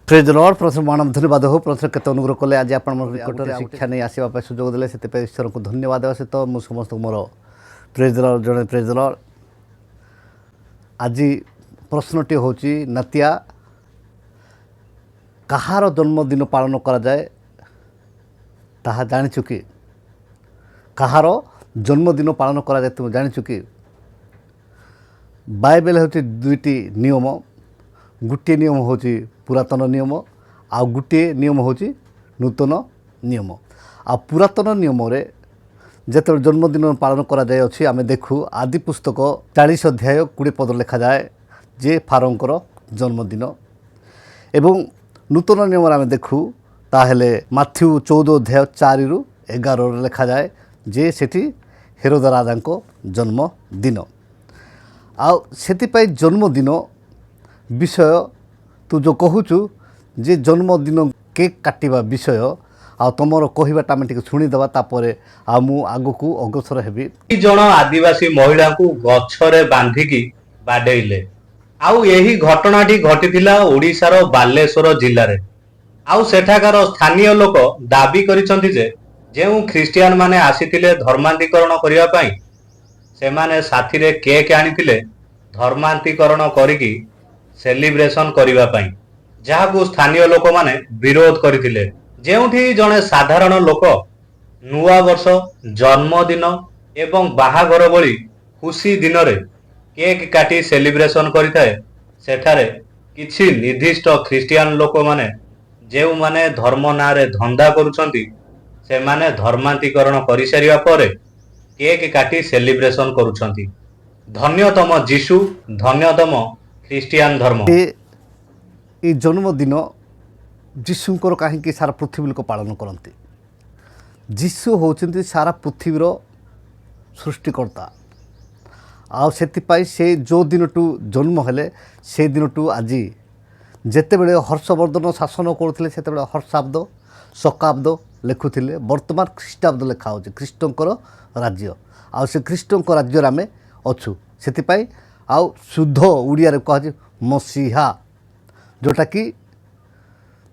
Praise Lord प्रथम मानव धन्यवाद हो प्रथम केत अनुग्रह कले आज आप निकटर शिक्षा नहीं आसवा सुजोग देले से ईश्वर को धन्यवाद देवा सहित मु समस्त मोर प्रेज लॉर्ड जड़े प्रेज लॉर्ड आज प्रश्नटी हूँ नातिया कहार जन्मदिन पालन करा जाए ताहा जानिछु कि कहार जन्मदिन पालन करा जाए तुम जानिछु कि बाइबल हूँ दुईटी नियम गोटे नियम हूँ पुरातन नियम आउ गोटे नियम हूँ नूतन नियम आ पुरातन नियम रे जेते जन्मदिन पालन करा जाए अछि आमे देखु आदि पुस्तक 40 अध्याय 20 पद लिखा जाए जे फारोंकर जन्मदिन एवं नूतन नियम आमे देखु ताहेले माथ्यू 14 अध्याय 4 रु 11 रे लिखा जाए जे सेठी हेरोद राजा को जन्मदिन आउ सेति जन्मदिन विषय तू जो कहूचु जे जन्मदिन केक काटिबा विषय आ तुमर कहवाटा आम टे शुणीदे तापर आ मु आगकू अग्रसर हेबी। जन आदिवासी महिला को गछरे बांधिकी बाडेइले आउ यही घटनाटी घटिथिला ओडिशार बालेश्वर जिल्ला रे आउ सेठाकार स्थानीय लोक दाबी करिसंती जे जेउ ख्रिस्टियान माने आसीथिले धर्मांतरीकरण करिया पई से माने साथी रे केक आनिथिले धर्मांतरीकरण करिकी सेलिब्रेशन करिवा पई जहाकू स्थानीय लोक माने विरोध करिथिले जेउठी जने साधारण लोक नुआ वर्ष जन्मदिन एवं बाहाघर भली खुशी दिन रे केक काटी सेलिब्रेशन करिथाए सेठारे किछि निर्दिष्ट ख्रिस्टियान लोक माने जेउ माने धर्म ना रे धंदा करूछंती से माने धर्मांतरीकरण करि सारिया परे केक काटी सेलिब्रेशन करूछंती। धन्यतम जीशु धन्यतम ख्रिस्टियान धर्म ये जन्मदिन जीशुंकर कहीं सारा पृथ्वी लोक पालन करते जीशु होउछंती सारा पृथ्वीर सृष्टिकर्ता आ से जो दिन टू जन्म हेले से दिन टू आज जेते बेले हर्षवर्धन शासन करते से हर्षाब्द शकाब्द लिखुले वर्तमान ख्रीष्टाब्द लिखा हो ख्रीष्टंकर राज्य आ से ख्रीष्टंक राज्य आम अच्छु से आउ शुद्ध ओडिया रे कह मसीहा जोटा कि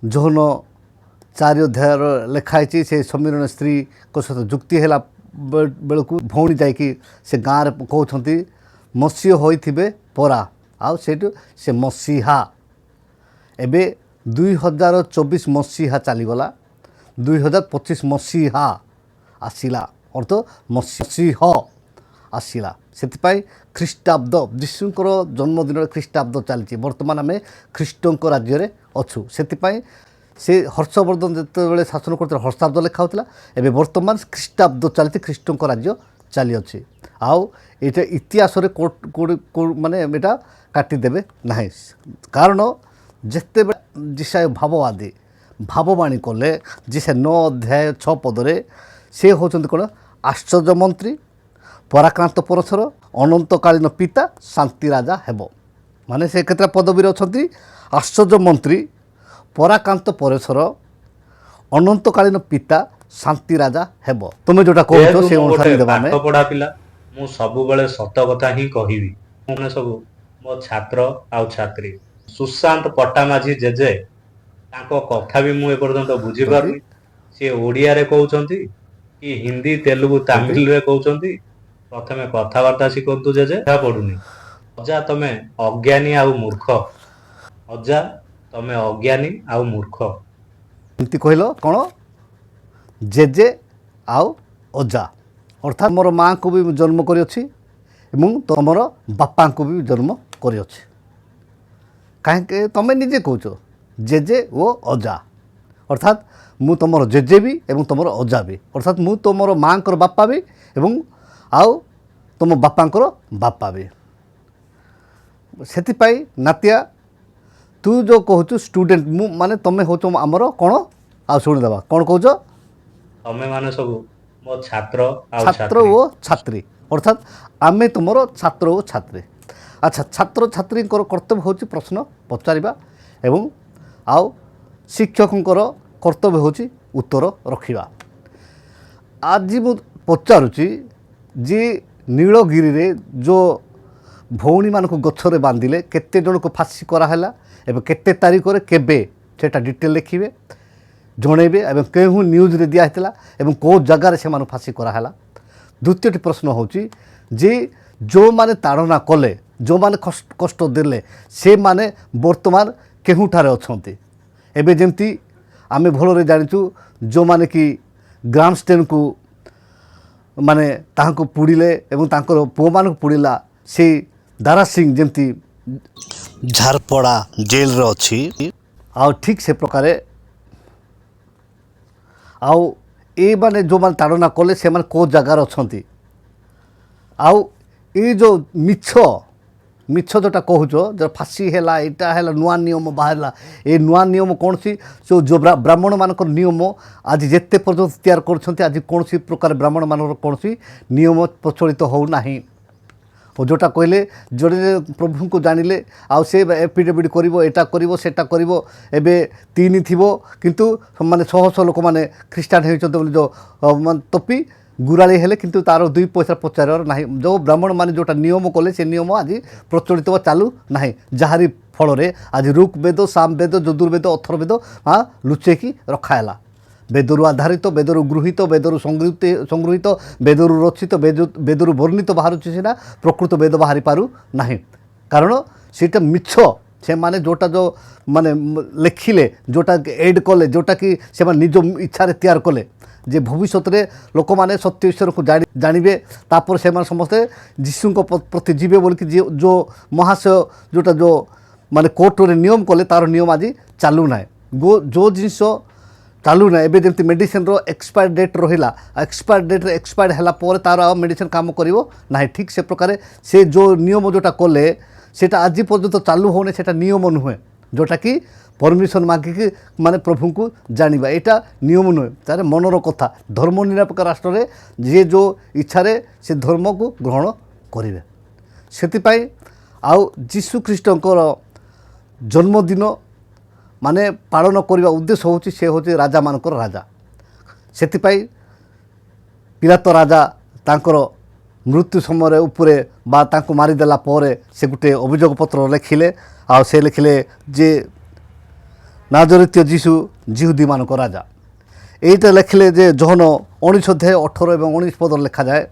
जौन 4 अध्याय लिखाई से समीरण स्त्री को सहित जुक्ति है बेलू भौणी जाकि से गाँव में कहते मसीह होइथिबे परा आउ से मसीहा एबे 2024 मसीहा चलीगला 2025 मसीहा आसिला अर्थ मसीह आसिला से ख्रीष्टाब्द जीशुंकर जन्मदिन ख्रीष्टाब्द चलती बर्तमान आम ख्रीष्टंक राज्य अच्छु से हर्षवर्धन जिते शासन करते हर्षाब्द लिखा होता एवं बर्तमान ख्रीष्टाब्द चलती ख्रीष्टंक राज्य चली अच्छी आउ ये इतिहास माने एटा काटिदेवे ना कारण जिते जिसाय भाववादी भाववाणी कले जिसे 9 अध्याय 6 पदरे से होचंती कौन आश्चर्य मंत्री पराक्रांत परशर अनंतकालीन पिता शांति राजा हेब माने से केतरा पदवी अच्छी आश्चर्य मंत्री पराक्रांत परशर अनंतकालीन पिता शांति राजा हेब तुम जोटा कहू से अनुसार देबा में पढ़ा पिला मु सब बेले सत कथा ही कहिबी मने सब मो छात्र आ छात्री सुशांत पट्टामाझी जेजे ताको कथा भी मु ए पर्यंत बुझी पारनी से ओडिया रे कहउचंती कि हिंदी तेलुगु तमिल रे कहउचंती प्रथमे कथबार्ता शिखु जेजे पड़ुनी अजा तमे अज्ञानी आउ मूर्ख अजा तमे अज्ञानी आउ मूर्ख एमती कहल कौन जेजे आउ अजा अर्थात मोर माँ को भी जन्म करी तुम बापा को भी जन्म करी कहीं तुम निजे कौच जेजे ओ अजा अर्थात मु तुम जेजे भी एवं तुम अजा भी अर्थात मु तुम माँ को बापा भी एवं आउ तुम बापांकर बापा भी से नातिया तू जो कहूँ स्टूडेंट मु माने तुम्हें हो आमर कौन आ शुणीदे कौन कौच तमें माने सब मो छात्र ओ छात्री अर्थात आमे तुमर छात्र ओ छात्री अच्छा छात्र छात्री कर्तव्य हूँ प्रश्न पचारिबा एवं आउ शिक्षकंकर कर्तव्य हूँ उत्तर रखिबा आज मु पचारुची जी नीलगिरी रे जो भौणी मान गछरे बांधिले केते जन को फांसी कराला एवं केते तारिख रे केबे सेटा डिटेल लिखिए जणेबे एवं केहू न्यूज रे दिया हेतला एवं को जगार से मानु फांसी कराला। द्वितीयटी प्रश्न होची जे जो माने ताड़ना कले जो माने कष्ट देले से माने वर्तमान केहुठारे अछंती। एबे जेमती आमे भलरे जानिचु जो माने कि ग्रामस्टेन को माने ताहाको पुड़िले एवं तांकर पुओ मानक पुड़िला से दारा सिंह जेमती झारपड़ा जेल रे अछि आउ ठीक से प्रकारे आउ ए माने जो माने ताड़ना कले से माने को जगार अछंती। आउ ये जो मिछ मिछ जोटा कहूच जो फांसी है यहाँ है नुआ नियम बाहर ए नुआ नियम कौन सी जो ब्राह्मण मान नियम आज जिते पर्यटन तैयार कर आज कौन प्रकार ब्राह्मण मान कौन नियम प्रचलित होना और जोटा कहले जोड़े प्रभु को जानिले आउ से एफिडेविट करा एबे तीन थी किंतु माने शह शह लोक मैंने ख्रीटान होती जो तपी गुराड़ी हेले किंतु तार 2 पैसा पचार ना जो ब्राह्मण माने जोटा नियम कले से नियम आज प्रचलित चालू ना जहारी फल आज ऋग वेद साम वेद यजुर्वेद अथर्वेद हाँ लुचेकी रखाला वेदरू आधारित वेदरू गृहीत वेदरू संगृहीत वेदरू रचित वेदरू वर्णित बाहर सीना प्रकृत वेद बाहरी पारू ना कारण सीटा मिछ से माने जोटा जो माने लिखिले जोटा एड कले जोटा कि से निज इच्छा तैयार कले जे भविष्य में लोक मैंने सत्य ईश्वर को जानवे तापर से समस्ते जीशु प्रति जीवे बोल कि जो महाशय जोटा जो माने कोर्ट रे नियम कले तार नियम आज चालू ना जो जिनस चालू ना एबे जमती मेडिसिन रो एक्सपायर डेट रहिला एक्सपायर डेट एक्सपायर हैला पर तार मेडिसिन काम करिवो ना ठीक से प्रकार से जो नियम जोटा कले सेटा आज पर्यंत चालू होने सेटा नियम नुहे जोटा कि परमिशन मागिकी माने प्रभु को जानिबा एटा नियम नुहे तारे मनर कथा धर्म निरपेक्ष राष्ट्र रे जे जो इच्छा से धर्म को ग्रहण करेंगे से आउ जीशु ख्रीष्टंकर जन्मदिन माने पालन करने उद्देश्य होची से होची राजा मानकर राजा से पिलात राजा तांकर मृत्यु समय उपरे बा तांको मारिदेला परे से गोटे अभियोग पत्र लिखिले आ से लिखिले जे नाजरित जीशु जिहुदी मानक राजा यहीटा लिखिले जे जहन 19 अध्याय 18 एवं 19 पद लिखा जाए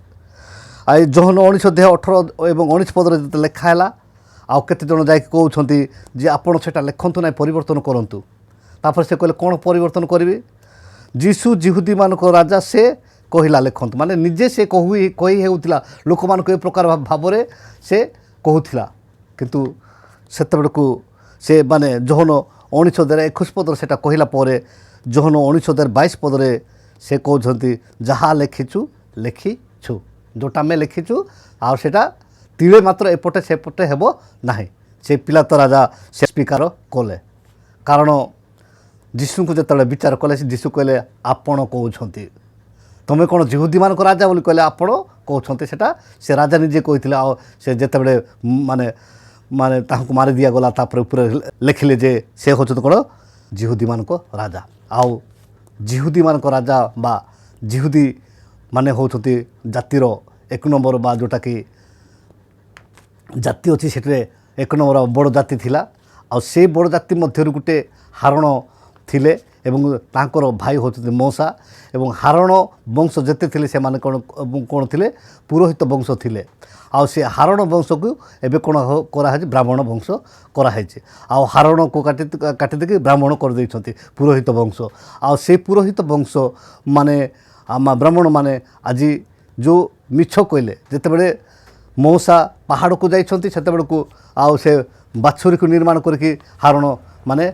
आई जहन 19 अध्याय 18 एवं 19 पद जो लिखाला आउ केते जन जाई कहउछंती जे आपण सेटा लिखंतु ना परिवर्तन करंतु तापर से कहले कोन परिवर्तन करिवे जीशु जिहुदी मानक राजा से कहला लिखंतु माने निजे से कही हेउतिला लोक मानक ए प्रकार भाव से कहूथिला किंतु सेतबेड़ को से माने जहन 1921 पद सेटा कहला परे जहन 1922 पद से कहउछंती जहा लिखिछु लिखिछु जोटा में लिखिछु आ सेटा तिले मात्र एपटे सेपटे हेबो नाही से पिलात राजा से स्वीकार कले कारण जीशु को जतले विचार कले जीशु कहले आपण कहउछंती तुम कौन जिहुदी मान राजा बोली कहले आपण कहते सेटा से राजा निजे कही आ से जिते माने माने ताहको मारी दिया गला तापर ऊपर लिखिले जे से होचत कौन जिहुदी मान राजा आउ जिहुदी मान राजा बा जिहुदी माने होचती जातिर 1 नंबर बा जोटा कि जाति अच्छी से 1 नंबर बड़ जाति थिला आ से बड़ जाति मध्य गोटे हारण थिले एवं तांकर भाई होचती मौसा एवं हारण वंश जेते थिले से माने कौन थिले पुरोहित वंश थिले आ से हारण वंश को एबे कौन करा है ब्राह्मण वंश करा है आ हारण को काटी देके ब्राह्मण कर देइछंती पुरोहित वंश आ से पुरोहित वंश माने आम ब्राह्मण माने आज जो मिछ कहले जितेबले मौसा पहाड़ को जाइछंती सेतेबेले को आ से बाछुरी को निर्माण करके हारण माने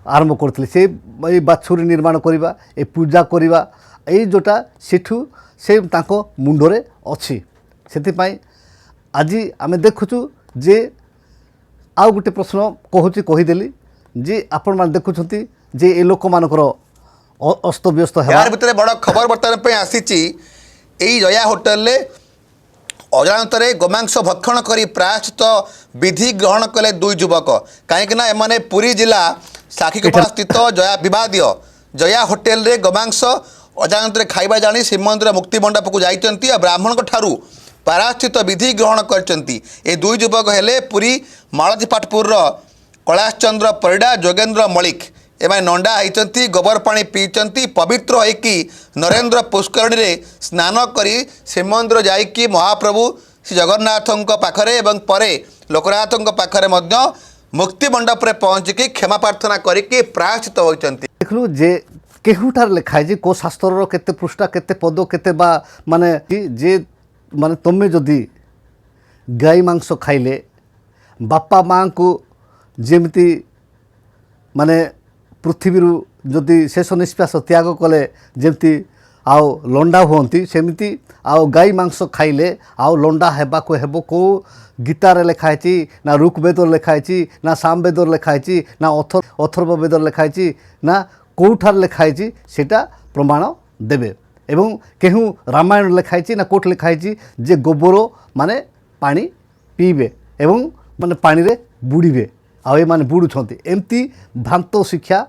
आरंभ करथिले से ए बाछुरी निर्माण करिबा ए पूजा करिबा ए जोटा सेठू से तांको मुंडरे अछि सेति आज आमे देखुछु जे आउ गोटे प्रश्न कहूची कहीदेली जे आपण मान देखुछंती जे ए लोक मानकर अस्त व्यस्त है यार भितर बड़ खबर बर्तमान पे आसीची एई जया होटल ले अजाणतरे गोमांस भक्षण करी प्रायश्चित विधि ग्रहण कले 2 युवक कहीं एमाने पुरी जिला साखीकोपड़ा स्थित जया विवादीय जया होटेल रे गोमांस अजाणतरे खाइबा जानी श्रीमंदिर मुक्ति मंडप को जाइचंती आ ब्राह्मण ठारू प्रायश्चित विधि ग्रहण करचंती ए 2 युवक हेले पुरी मालतीपाटपुर कैलाश चंद्र परिडा जोगेंद्र मलिक एम नंडा होती गोबर पानी पीचंती पवित्र होइकी नरेंद्र पुष्करणी रे स्नान करी श्रीमंदिर जाइकी महाप्रभु श्री जगन्नाथों पाखरे एवं परे लोकनाथों पाखरे मध्य मुक्ति मंडप रे पहुँचिकी क्षमा प्रार्थना करिकी प्रायश्चित होइचंती। देखलु जे केहुटार लिखाई जे को शास्त्रर केते पृष्ठा केते पद केते बा माने जे माने तमे जदि गाई मांस खाइले बापा माँ को जेमती माने पृथ्वी जदि शेष निश्वास त्याग कले जमती आउ लंडा हुंती सेमती आउ गाई मांस खाइले आउ लंडा हेबाको हेबो को गीतार लिखाई ना ऋग्वेदर लिखाई ना सामवेदर लिखाई ना अथर्व वेदर लिखाई ना कौठार लिखाई सेटा प्रमाण देवे एवं केहू रामायण लिखाई ना कोट लिखाई जे गोबर माने पानी पीबे एवं माने पानी रे बुड़ीबे आउ ये माने बुड़ुछंती एमती भ्रांत शिक्षा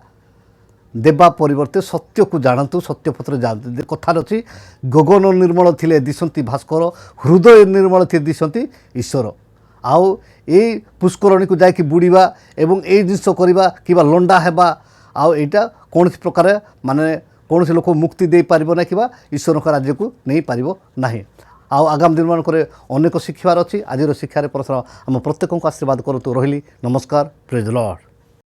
देवा परिवर्ते सत्य को जानतु सत्य पत्र जानतु कथार अच्छी गगन निर्मल थिले दिशंती भास्कर हृदय निर्मल थे दिशंती ईश्वर आउ ये पुष्करणी को जाकि बुड़ीबा एवं ये जिनस करवा कि लंडा हेबा आउ एटा कौन प्रकार माने कौन लोक मुक्ति दे पारिबो ना कि ईश्वर राज्य को नहीं पारिबो नाही। आउ आगाम दिन मानक अनेक शिक्षार अच्छी आज शिक्षार परस्पर आम प्रत्येक को आशीर्वाद करतु रही नमस्कार प्रेज द लॉर्ड।